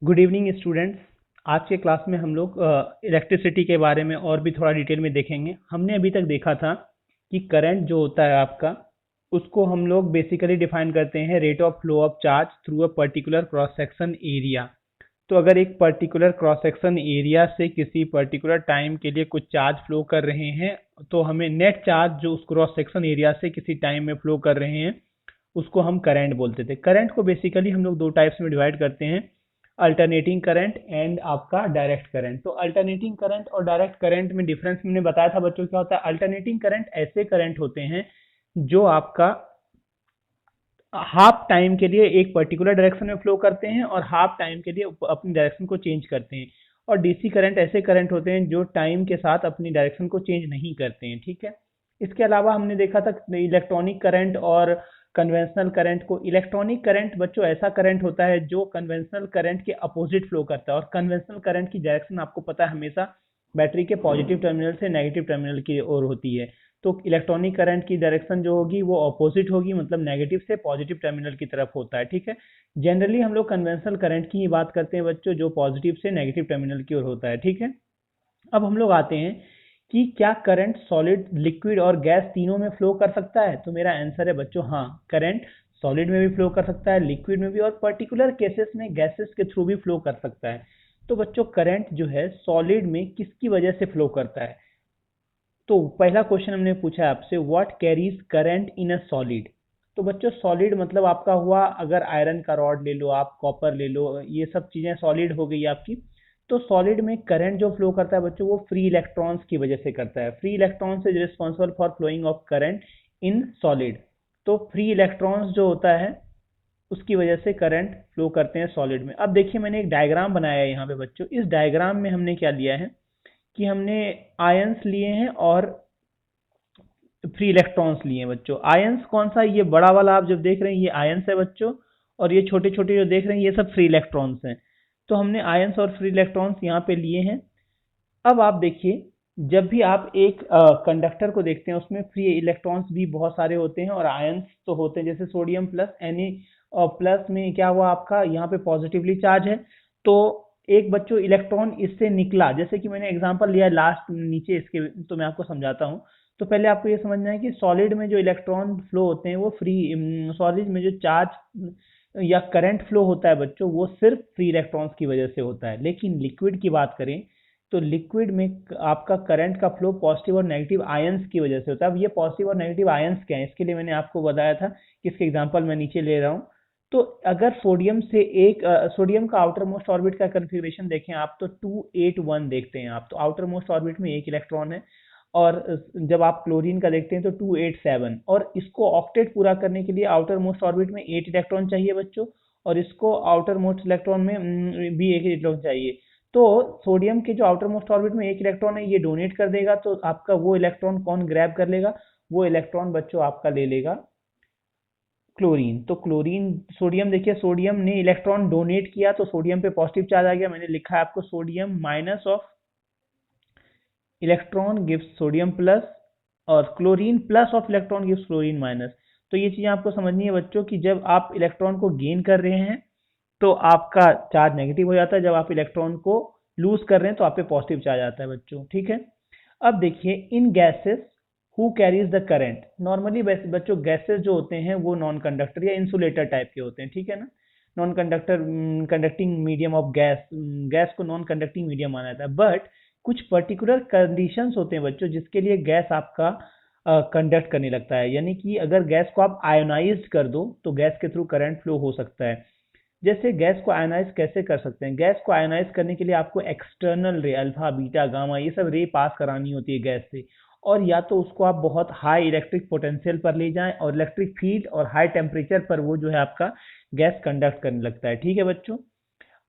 Good evening students. आज के class में हम लोग इलेक्ट्रिसिटी के बारे में और भी थोड़ा डिटेल में देखेंगे। हमने अभी तक देखा था कि करंट जो होता है आपका, उसको हम लोग बेसिकली डिफाइन करते हैं rate of flow of charge through a particular cross section area. तो अगर एक पर्टिकुलर क्रॉस सेक्शन एरिया से किसी पर्टिकुलर टाइम के लिए कुछ चार्ज फ्लो कर रहे हैं, तो हमें नेट चार्ज जो उस क्रॉस सेक्शन एरिया से किसी टाइम में फ्लो कर रहे हैं उसको हम करंट बोलते थे। करंट को बेसिकली हम लोग दो टाइप्स में डिवाइड करते हैं, अल्टरनेटिंग करंट एंड आपका डायरेक्ट करंट। तो अल्टरनेटिंग करंट और डायरेक्ट करंट में डिफरेंस मैंने बताया था बच्चों। क्या होता है? अल्टरनेटिंग करंट ऐसे करंट होते हैं जो आपका हाफ टाइम के लिए एक पर्टिकुलर डायरेक्शन में फ्लो करते हैं और हाफ टाइम के लिए अपनी डायरेक्शन को चेंज करते हैं। और डीसी करंट ऐसे करंट होते हैं जो टाइम के साथ अपनी डायरेक्शन को चेंज नहीं करते हैं। ठीक है। इसके अलावा हमने देखा था इलेक्ट्रॉनिक करंट और कन्वेंशनल करंट को। इलेक्ट्रॉनिक करंट बच्चों ऐसा करंट होता है जो कन्वेंशनल करंट के अपोजिट फ्लो करता है। और कन्वेंशनल करंट की डायरेक्शन आपको पता है हमेशा बैटरी के पॉजिटिव टर्मिनल से नेगेटिव टर्मिनल की ओर होती है। तो इलेक्ट्रॉनिक करंट की डायरेक्शन जो होगी वो अपोजिट होगी, मतलब नेगेटिव से पॉजिटिव टर्मिनल की तरफ होता है। ठीक है। जनरली हम लोग कन्वेंशनल करंट की ही बात करते हैं बच्चों, जो पॉजिटिव से नेगेटिव टर्मिनल की ओर होता है। ठीक है। अब हम लोग आते हैं कि क्या करंट सॉलिड, लिक्विड और गैस तीनों में फ्लो कर सकता है? तो मेरा आंसर है बच्चों हाँ, करंट सॉलिड में भी फ्लो कर सकता है, लिक्विड में भी, और पर्टिकुलर केसेस में गैसेस के थ्रू भी फ्लो कर सकता है। तो बच्चों करंट जो है सॉलिड में किसकी वजह से फ्लो करता है? तो पहला क्वेश्चन हमने पूछा है आपसे, what carries current in a solid. तो बच्चों सॉलिड मतलब आपका हुआ, अगर आयरन का रॉड ले लो, आप कॉपर ले लो, ये सब चीजें सॉलिड हो गई आपकी। तो सॉलिड में करंट जो फ्लो करता है बच्चों वो फ्री इलेक्ट्रॉन्स की वजह से करता है। Free electrons is responsible for flowing of current in solid. तो फ्री इलेक्ट्रॉन्स जो होता है उसकी वजह से करंट फ्लो करते हैं सॉलिड में। अब देखिए मैंने एक डायग्राम बनाया है यहाँ पे बच्चों। इस डायग्राम में हमने क्या लिया है कि हमने आयंस लिए हैं और फ्री इलेक्ट्रॉन्स लिए हैं बच्चों। आयंस कौन सा? ये बड़ा वाला आप जब देख रहे हैं ये आयंस है बच्चों, और ये छोटे छोटे जो देख रहे हैं ये सब फ्री इलेक्ट्रॉन्स हैं। तो हमने आयंस और फ्री इलेक्ट्रॉन्स यहाँ पे लिए हैं। अब आप देखिए, जब भी आप एक कंडक्टर को देखते हैं उसमें फ्री इलेक्ट्रॉन्स भी बहुत सारे होते हैं और आयंस तो होते हैं, जैसे सोडियम प्लस Na। और प्लस में क्या हुआ आपका, यहाँ पे पॉजिटिवली चार्ज है। तो एक बच्चों इलेक्ट्रॉन इससे निकला, जैसे कि मैंने एग्जांपल लिया है लास्ट नीचे इसके, तो मैं आपको समझाता हूँ। तो पहले आपको ये समझना है कि सॉलिड में जो इलेक्ट्रॉन फ्लो होते हैं वो फ्री, सॉलिड में जो चार्ज या करंट फ्लो होता है बच्चों वो सिर्फ फ्री इलेक्ट्रॉन्स की वजह से होता है। लेकिन लिक्विड की बात करें तो लिक्विड में आपका करंट का फ्लो पॉजिटिव और नेगेटिव आयंस की वजह से होता है। अब ये पॉजिटिव और नेगेटिव आयंस क्या है, इसके लिए मैंने आपको बताया था कि इसके एग्जांपल मैं नीचे ले रहा हूँ। तो अगर सोडियम से एक सोडियम का आउटर मोस्ट ऑर्बिट का कन्फिग्रेशन देखें आप, तो 281 देखते हैं आप। तो आउटर मोस्ट ऑर्बिट में एक इलेक्ट्रॉन है। और जब आप क्लोरीन का देखते हैं तो 287। और इसको ऑक्टेट पूरा करने के लिए आउटर मोस्ट ऑर्बिट में 8 इलेक्ट्रॉन चाहिए बच्चों, और इसको आउटर मोस्ट इलेक्ट्रॉन में भी एक इलेक्ट्रॉन चाहिए। तो सोडियम के जो आउटर मोस्ट ऑर्बिट में एक इलेक्ट्रॉन है ये डोनेट कर देगा, तो आपका वो इलेक्ट्रॉन कौन ग्रैब कर लेगा? वो इलेक्ट्रॉन बच्चों आपका ले लेगा क्लोरीन। तो क्लोरीन, सोडियम देखिए, सोडियम ने इलेक्ट्रॉन डोनेट किया तो सोडियम पे पॉजिटिव चार्ज आ गया। मैंने लिखा है आपको sodium minus of electron gives sodium plus, और chlorine plus of electron gives chlorine minus. तो ये चीजें आपको समझनी है बच्चों कि जब आप इलेक्ट्रॉन को गेन कर रहे हैं तो आपका चार्ज नेगेटिव हो जाता है, जब आप इलेक्ट्रॉन को लूज कर रहे हैं तो आप पे पॉजिटिव चार्ज आता है बच्चों। ठीक है। अब देखिए, इन gases who carries the current. Normally बच्चों गैसेस जो होते हैं वो नॉन कंडक्टर या इंसुलेटर टाइप के होते हैं। ठीक है ना। Non conductor, conducting medium of gas, gas को नॉन कंडक्टिंग मीडियम माना जाता है। बट कुछ पर्टिकुलर कंडीशंस होते हैं बच्चों जिसके लिए गैस आपका कंडक्ट करने लगता है। यानी कि अगर गैस को आप आयोनाइज कर दो तो गैस के थ्रू करंट फ्लो हो सकता है। जैसे गैस को आयोनाइज कैसे कर सकते हैं? गैस को आयोनाइज करने के लिए आपको एक्सटर्नल रे, अल्फा बीटा गामा, ये सब रे पास करानी होती है गैस से। और या तो उसको आप बहुत हाई इलेक्ट्रिक पोटेंशियल पर ले जाएं और इलेक्ट्रिक फील्ड और हाई टेम्परेचर पर वो जो है आपका गैस कंडक्ट करने लगता है। ठीक है बच्चों।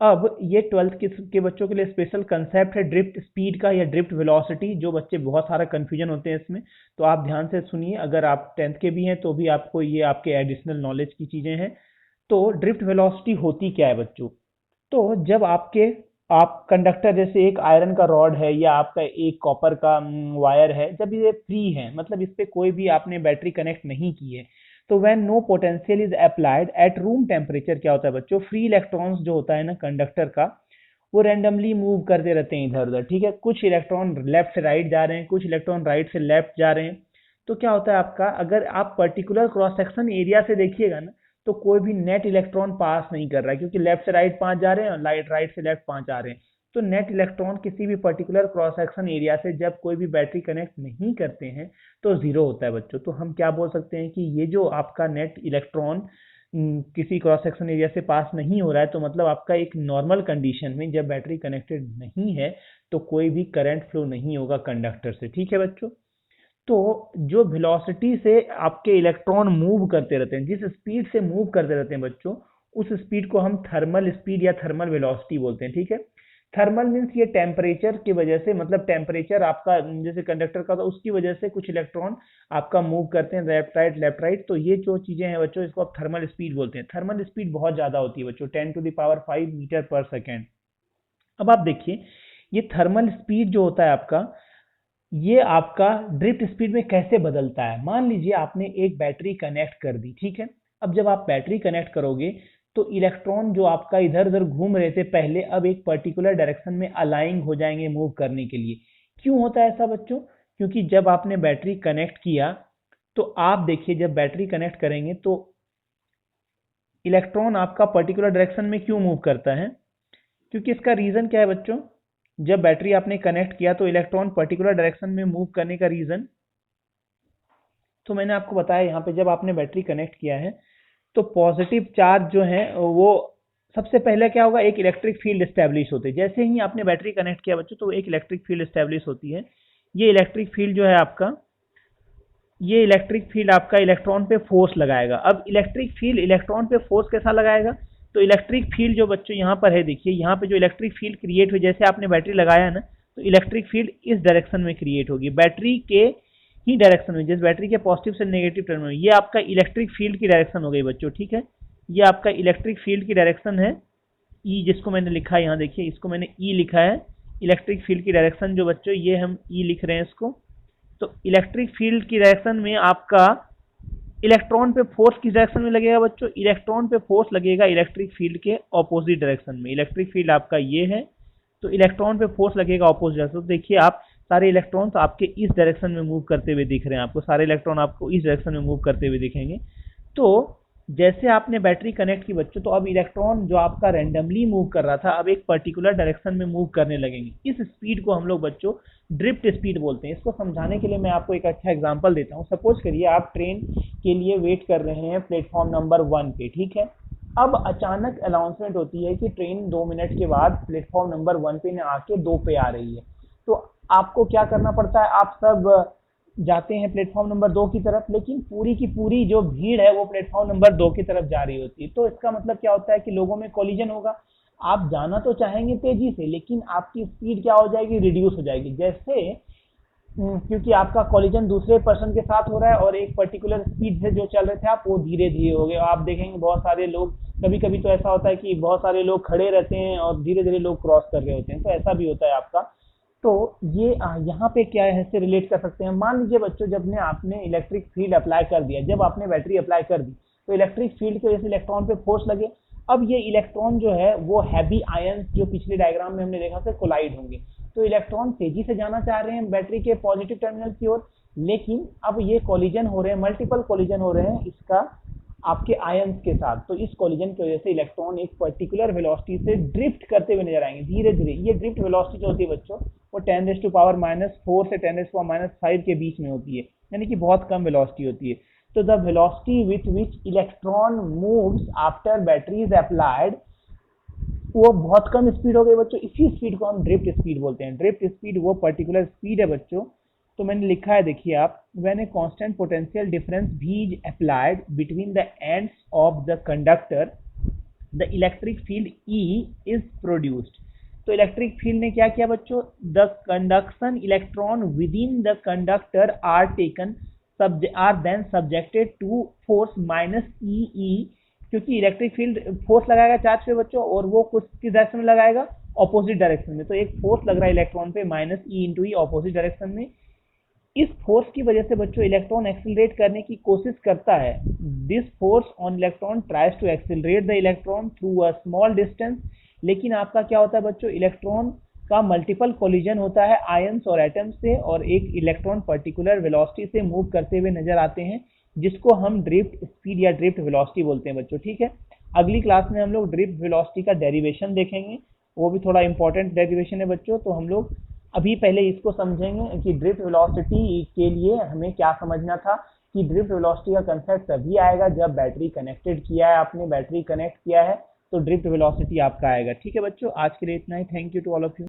अब ये 12th के बच्चों के लिए स्पेशल कंसेप्ट है ड्रिफ्ट स्पीड का या ड्रिफ्ट वेलोसिटी। जो बच्चे बहुत सारा कंफ्यूजन होते हैं इसमें, तो आप ध्यान से सुनिए। अगर आप 10th के भी हैं तो भी आपको ये आपके एडिशनल नॉलेज की चीजें हैं। तो ड्रिफ्ट वेलोसिटी होती क्या है बच्चों? तो जब आपके, आप कंडक्टर जैसे एक आयरन का रॉड है या आपका एक कॉपर का वायर है, जब ये फ्री है, मतलब इस पे कोई भी आपने बैटरी कनेक्ट नहीं की है, तो when no potential is applied at room temperature, क्या होता है बच्चों, फ्री इलेक्ट्रॉन्स जो होता है ना कंडक्टर का, वो रैंडमली मूव करते रहते हैं इधर उधर, ठीक है। कुछ इलेक्ट्रॉन लेफ्ट से राइट जा रहे हैं, कुछ इलेक्ट्रॉन राइट से लेफ्ट जा रहे हैं। तो क्या होता है आपका, अगर आप पर्टिकुलर क्रॉस सेक्शन एरिया से देखिएगा ना, तो कोई भी नेट इलेक्ट्रॉन पास नहीं कर रहा है, क्योंकि लेफ्ट से राइट 5 जा रहे हैं और राइट से लेफ्ट 5 आ रहे हैं। तो नेट इलेक्ट्रॉन किसी भी पर्टिकुलर क्रॉस सेक्शन एरिया से जब कोई भी बैटरी कनेक्ट नहीं करते हैं तो जीरो होता है बच्चों। तो हम क्या बोल सकते हैं कि ये जो आपका नेट इलेक्ट्रॉन किसी क्रॉस सेक्शन एरिया से पास नहीं हो रहा है, तो मतलब आपका एक नॉर्मल कंडीशन में जब बैटरी कनेक्टेड नहीं है तो कोई भी करंट फ्लो नहीं होगा कंडक्टर से, ठीक है बच्चों। तो जो वेलोसिटी से आपके इलेक्ट्रॉन मूव करते रहते हैं, जिस स्पीड से मूव करते रहते हैं बच्चों, उस स्पीड को हम थर्मल स्पीड या थर्मल वेलोसिटी बोलते हैं, ठीक है। थर्मल मीन्स ये टेम्परेचर की वजह से, मतलब टेम्परेचर आपका जैसे कंडक्टर का, तो उसकी वजह से कुछ इलेक्ट्रॉन आपका मूव करते हैं लेफ्ट राइट। तो ये जो चीजें हैं बच्चों, इसको आप थर्मल स्पीड बोलते हैं। थर्मल स्पीड बहुत ज्यादा होती है बच्चों, 10⁵ मीटर पर सेकेंड। अब आप देखिए, ये थर्मल स्पीड जो होता है आपका, ये आपका ड्रिफ्ट स्पीड में कैसे बदलता है। मान लीजिए आपने एक बैटरी कनेक्ट कर दी, ठीक है। अब जब आप बैटरी कनेक्ट करोगे तो इलेक्ट्रॉन जो आपका इधर उधर घूम रहे थे पहले, अब एक पर्टिकुलर डायरेक्शन में अलाइन हो जाएंगे मूव करने के लिए। क्यों होता है ऐसा बच्चों? क्योंकि जब आपने बैटरी कनेक्ट किया, तो आप देखिए जब बैटरी कनेक्ट करेंगे तो इलेक्ट्रॉन आपका पर्टिकुलर डायरेक्शन में क्यों मूव करता है? क्योंकि इसका रीजन क्या है बच्चों, जब बैटरी आपने कनेक्ट किया तो इलेक्ट्रॉन पर्टिकुलर डायरेक्शन में मूव करने का रीजन, तो मैंने आपको बताया यहाँ पे, जब आपने बैटरी कनेक्ट किया है तो पॉजिटिव चार्ज जो है वो सबसे पहले क्या होगा, एक इलेक्ट्रिक फील्ड स्टैब्लिश होती है। जैसे ही आपने बैटरी कनेक्ट किया बच्चों, तो एक इलेक्ट्रिक फील्ड स्टैब्लिश होती है। ये इलेक्ट्रिक फील्ड जो है आपका, ये इलेक्ट्रिक फील्ड आपका इलेक्ट्रॉन पे फोर्स लगाएगा। अब इलेक्ट्रिक फील्ड इलेक्ट्रॉन पे फोर्स कैसा लगाएगा, तो इलेक्ट्रिक फील्ड जो बच्चों यहाँ पर है, देखिए यहाँ पे जो इलेक्ट्रिक फील्ड क्रिएट हुई, जैसे आपने बैटरी लगाया ना, तो इलेक्ट्रिक फील्ड इस डायरेक्शन में क्रिएट होगी, बैटरी के ही डायरेक्शन में, जैसे बैटरी के पॉजिटिव से नेगेटिव टर्मिनल। ये आपका इलेक्ट्रिक फील्ड की डायरेक्शन हो गई बच्चों, ठीक है। ये आपका इलेक्ट्रिक फील्ड की डायरेक्शन है, ई जिसको मैंने लिखा है यहाँ देखिए, इसको मैंने ई लिखा है, इलेक्ट्रिक फील्ड की डायरेक्शन जो बच्चों, ये हम ई लिख रहे हैं इसको। तो इलेक्ट्रिक फील्ड की डायरेक्शन में आपका इलेक्ट्रॉन पे फोर्स किस डायरेक्शन में लगेगा बच्चों, इलेक्ट्रॉन पे फोर्स लगेगा इलेक्ट्रिक फील्ड के ऑपोजिट डायरेक्शन में। इलेक्ट्रिक फील्ड आपका ये है, तो इलेक्ट्रॉन पे फोर्स लगेगा ऑपोजिट डायरेक्शन। तो देखिए आप सारे इलेक्ट्रॉन्स आपके इस डायरेक्शन में मूव करते हुए दिख रहे हैं, आपको सारे इलेक्ट्रॉन आपको इस डायरेक्शन में मूव करते हुए दिखेंगे। तो जैसे आपने बैटरी कनेक्ट की बच्चों, तो अब इलेक्ट्रॉन जो आपका रैंडमली मूव कर रहा था, अब एक पर्टिकुलर डायरेक्शन में मूव करने लगेंगे। इस स्पीड को हम लोग बच्चों ड्रिफ्ट स्पीड बोलते हैं। इसको समझाने के लिए मैं आपको एक अच्छा एग्जांपल देता हूँ। सपोज करिए आप ट्रेन के लिए वेट कर रहे हैं प्लेटफॉर्म नंबर 1 पे, ठीक है। अब अचानक अनाउंसमेंट होती है कि ट्रेन 2 मिनट के बाद प्लेटफॉर्म नंबर 1 पे न आके 2 पे आ रही है। तो आपको क्या करना पड़ता है, आप सब जाते हैं प्लेटफॉर्म नंबर 2 की तरफ, लेकिन पूरी की पूरी जो भीड़ है वो प्लेटफॉर्म नंबर 2 की तरफ जा रही होती है। तो इसका मतलब क्या होता है कि लोगों में कोलिजन होगा। आप जाना तो चाहेंगे तेजी से, लेकिन आपकी स्पीड क्या हो जाएगी, रिड्यूस हो जाएगी। जैसे क्योंकि आपका कोलिजन दूसरे पर्सन के साथ हो रहा है और एक पर्टिकुलर स्पीड से जो चल रहे थे आप, वो धीरे धीरे हो गए। आप देखेंगे बहुत सारे लोग, कभी कभी तो ऐसा होता है कि बहुत सारे लोग खड़े रहते हैं और धीरे धीरे लोग क्रॉस कर रहे होते हैं, तो ऐसा भी होता है आपका। तो ये यहाँ पे क्या है, इससे रिलेट कर सकते हैं। मान लीजिए बच्चों, जब आपने इलेक्ट्रिक फील्ड अप्लाई कर दिया, जब आपने बैटरी अप्लाई कर दी, तो इलेक्ट्रिक फील्ड की वजह से इलेक्ट्रॉन पे फोर्स लगे। अब ये इलेक्ट्रॉन जो है वो हैवी आयंस, जो पिछले डायग्राम में हमने देखा था, कोलाइड होंगे। तो इलेक्ट्रॉन तेजी से जाना चाह रहे हैं बैटरी के पॉजिटिव टर्मिनल की ओर, लेकिन अब ये कोलिजन हो रहे हैं, मल्टीपल कोलिजन हो रहे हैं इसका आपके आयंस के साथ। तो इस कोलिजन की वजह से इलेक्ट्रॉन एक पर्टिकुलर वेलोसिटी से ड्रिफ्ट करते हुए नजर आएंगे धीरे धीरे। ये ड्रिफ्ट वेलोसिटी जो होती है बच्चों, वो 10⁻⁻⁴ से 10⁻⁵ के बीच में होती है, यानी कि बहुत कम वेलोसिटी होती है। तो the velocity with which electron moves after battery is applied, वो बहुत कम स्पीड हो गई बच्चों। इसी स्पीड को हम ड्रिफ्ट स्पीड बोलते हैं। ड्रिफ्ट स्पीड वो पर्टिकुलर स्पीड है बच्चों। तो मैंने लिखा है देखिए आप, when a constant potential difference भी is applied between the ends of the conductor, the electric field E is produced. तो इलेक्ट्रिक फील्ड ने क्या किया बच्चों, the conduction electron within the conductor are taken are then subjected to force minus E, क्योंकि electric field force लगाएगा charge पे बच्चों, और वो कुछ किस डायरेक्शन में लगाएगा, ऑपोजिट डायरेक्शन में। तो एक फोर्स लग रहा है इलेक्ट्रॉन पे माइनस ई इंटू ई ऑपोजिट डायरेक्शन में। इस फोर्स की वजह से बच्चों इलेक्ट्रॉन एक्सिलरेट करने की कोशिश करता है। This force on electron tries to accelerate the electron through a small distance. लेकिन आपका क्या होता है बच्चों, इलेक्ट्रॉन का मल्टीपल कोलिजन होता है आयंस और एटम्स से, और एक इलेक्ट्रॉन पर्टिकुलर वेलोसिटी से मूव करते हुए नजर आते हैं, जिसको हम ड्रिफ्ट स्पीड या ड्रिफ्ट वेलोसिटी बोलते हैं बच्चों। ठीक है, अगली क्लास में हम लोग ड्रिफ्ट वेलोसिटी का डेरिवेशन देखेंगे, वो भी थोड़ा इंपॉर्टेंट डेरिवेशन है बच्चों। तो हम लोग अभी पहले इसको समझेंगे कि ड्रिफ्ट वेलोसिटी के लिए हमें क्या समझना था, कि ड्रिफ्ट वेलोसिटी का कंसेप्ट तभी आएगा जब बैटरी कनेक्टेड किया है, आपने बैटरी कनेक्ट किया है तो ड्रिफ्ट वेलोसिटी आपका आएगा। ठीक है बच्चों, आज के लिए इतना ही। Thank you to all of you.